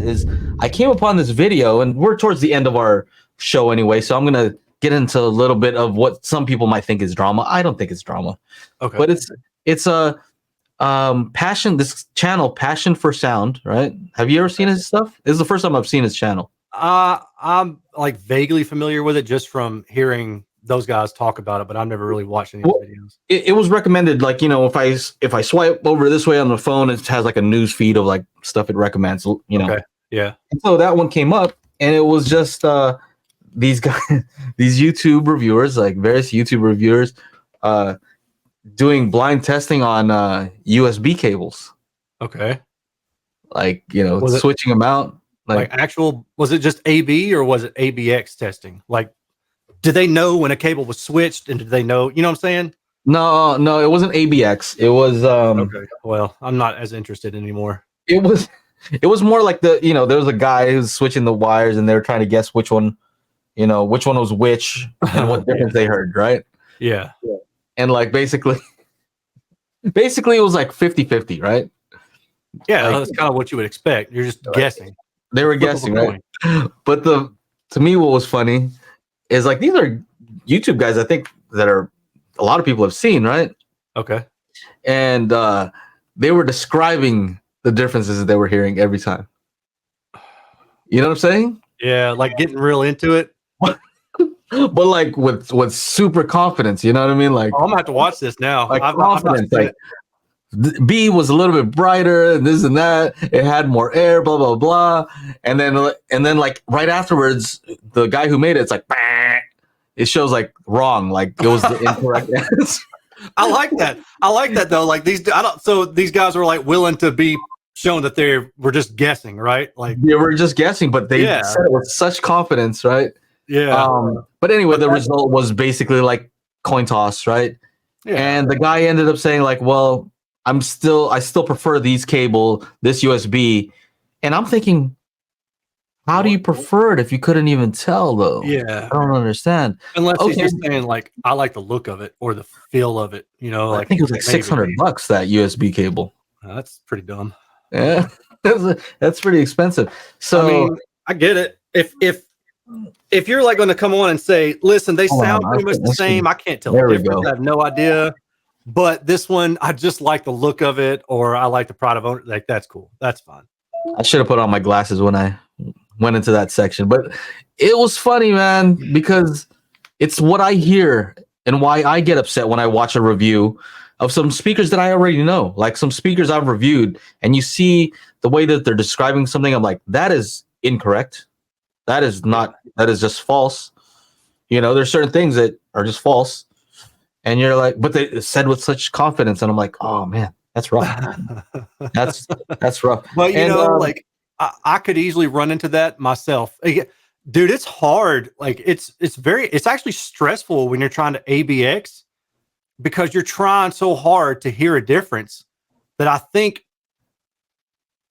is I came upon this video, and we're towards the end of our show anyway, so I'm gonna get into a little bit of what some people might think is drama. I don't think it's drama. Okay. But it's a passion, this channel, Passion for Sound, right? Have you ever seen his stuff? This is the first time I've seen his channel. I'm like vaguely familiar with it just from hearing those guys talk about it, but I've never really watched any of the videos. It was recommended, like, you know, if I swipe over this way on the phone, it has like a news feed of like stuff it recommends, you know. Okay. Yeah. And so that one came up, and it was just these guys, these YouTube reviewers, like various YouTube reviewers, doing blind testing on USB cables. Okay. Like, you know, switching them out. Like actual, was it just AB or was it ABX testing? Like, did they know when a cable was switched, and did they know, you know what I'm saying? No, it wasn't ABX. It was okay. Well, I'm not as interested anymore. It was more like you know, there was a guy who's switching the wires, and they were trying to guess which one, you know, which one was which and what difference they heard, right? Yeah. And like basically it was like 50-50, right? Yeah, like, that's kind of what you would expect. You're just guessing. They were guessing, right? But to me, what was funny is like these are YouTube guys, I think, that are a lot of people have seen, right? Okay. And they were describing the differences that they were hearing every time. You know what I'm saying? Yeah, like getting real into it. But like with super confidence, you know what I mean? Like, I'm gonna have to watch this now. Like confidence, like B was a little bit brighter, and this and that. It had more air, blah blah blah. And then like right afterwards, the guy who made it's like, bah! It shows like wrong, like it was the incorrect answer. I like that though. Like these guys were like willing to be shown that they were just guessing, right? Like they were just guessing, but they said it with such confidence, right? Yeah. But anyway, the result was basically like coin toss, right? Yeah. And the guy ended up saying like, well, I still prefer this USB. And I'm thinking, how do you prefer it if you couldn't even tell though? Yeah. I don't understand. Unless he's just saying like, I like the look of it or the feel of it, you know, like I think it was like $600 that USB cable. That's pretty dumb. Yeah. That's pretty expensive. So I mean, I get it. If you're like going to come on and say, listen, they sound pretty much the same, I can't tell the difference. I have no idea. But this one, I just like the look of it, or I like the pride of owner. Like, that's cool. That's fine. I should have put on my glasses when I went into that section. But it was funny, man, because it's what I hear and why I get upset when I watch a review of some speakers that I already know. Like some speakers I've reviewed, and you see the way that they're describing something, I'm like, that is incorrect. That is just false. You know, there's certain things that are just false. And you're like, but they said with such confidence. And I'm like, oh man, that's rough. that's rough. But you know, like I could easily run into that myself. Dude, it's hard. Like it's actually stressful when you're trying to ABX because you're trying so hard to hear a difference that I think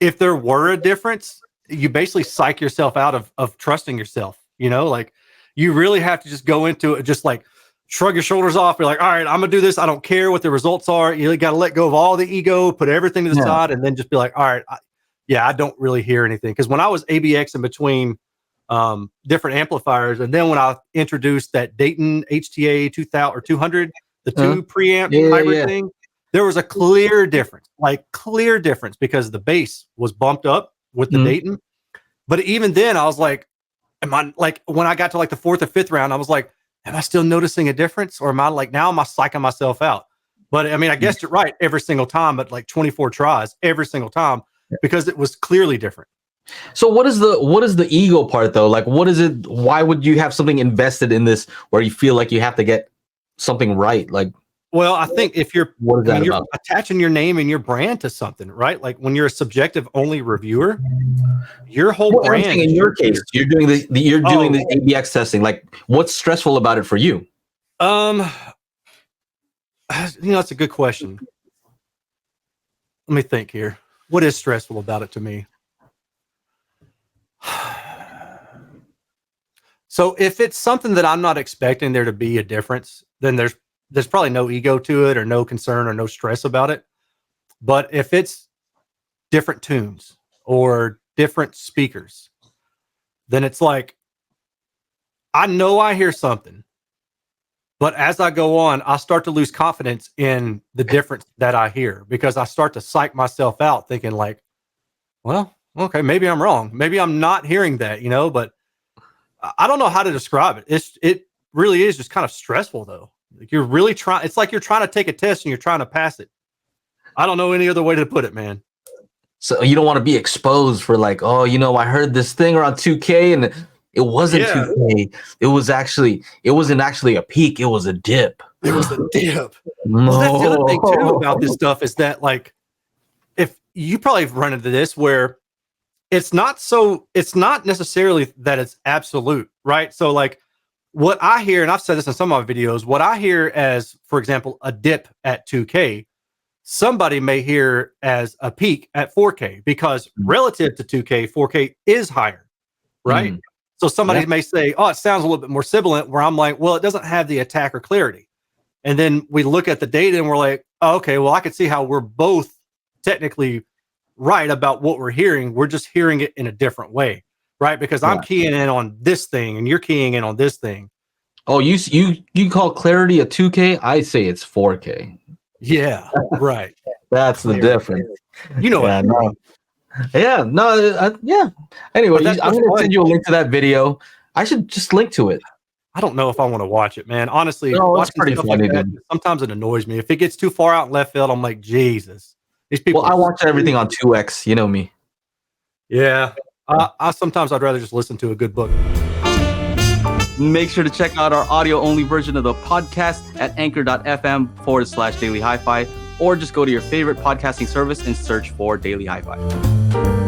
if there were a difference, you basically psych yourself out of trusting yourself, you know, like you really have to just go into it, just like shrug your shoulders off. You're like, all right, I'm gonna do this. I don't care what the results are. You got to let go of all the ego, put everything to the side, and then just be like, all right, I don't really hear anything. Because when I was ABX in between different amplifiers, and then when I introduced that Dayton HTA 2000 or 200, the two preamp hybrid thing, there was a clear difference, because the bass was bumped up with the Dayton. But even then, I was like, am I like when I got to like the fourth or fifth round, I was like, am I still noticing a difference, or am I psyching myself out? But I mean, I guessed it right every single time, but like 24 tries every single time because it was clearly different. So what is the ego part though? Like, what is it? Why would you have something invested in this where you feel like you have to get something right? Like, well, I think if you're attaching your name and your brand to something, right? Like when you're a subjective only reviewer, your whole brand. In your case, you're doing the ABX testing. Like, what's stressful about it for you? You know, that's a good question. Let me think here. What is stressful about it to me? So if it's something that I'm not expecting there to be a difference, then there's probably no ego to it or no concern or no stress about it. But if it's different tunes or different speakers, then it's like, I know I hear something, but as I go on, I start to lose confidence in the difference that I hear, because I start to psych myself out thinking like, well, okay, maybe I'm wrong. Maybe I'm not hearing that, but I don't know how to describe it. It really is just kind of stressful though. Like you're really trying, it's like you're trying to take a test and you're trying to pass it. I don't know any other way to put it, man. So you don't want to be exposed for like, oh, I heard this thing around 2K and it wasn't 2K. It wasn't actually a peak. It was a dip. It was a dip. No. Well, that's the other thing too about this stuff is that, like, if you probably have run into this where it's not necessarily that it's absolute, right? So like what I hear, and I've said this in some of my videos, what I hear as, for example, a dip at 2K, somebody may hear as a peak at 4K, because relative to 2K, 4K is higher, right? So somebody may say, oh, it sounds a little bit more sibilant, where I'm like, well, it doesn't have the attacker clarity. And then we look at the data and we're like, oh, okay, well, I can see how we're both technically right about what we're hearing. We're just hearing it in a different way, right? Because I'm keying in on this thing and you're keying in on this thing. Oh, you call clarity a 2K? I say it's 4K. Yeah, right. That's the difference. Yeah, no. Yeah, no, yeah. Anyway, I'm going to send you a link to that video. I should just link to it. I don't know if I want to watch it, man. Honestly, it's pretty funny. Like sometimes it annoys me. If it gets too far out in left field, I'm like, Jesus. These people. Well, I watch everything on 2X. You know me. Yeah. Sometimes I'd rather just listen to a good book. Make sure to check out our audio-only version of the podcast at anchor.fm/Daily HiFi, or just go to your favorite podcasting service and search for Daily HiFi.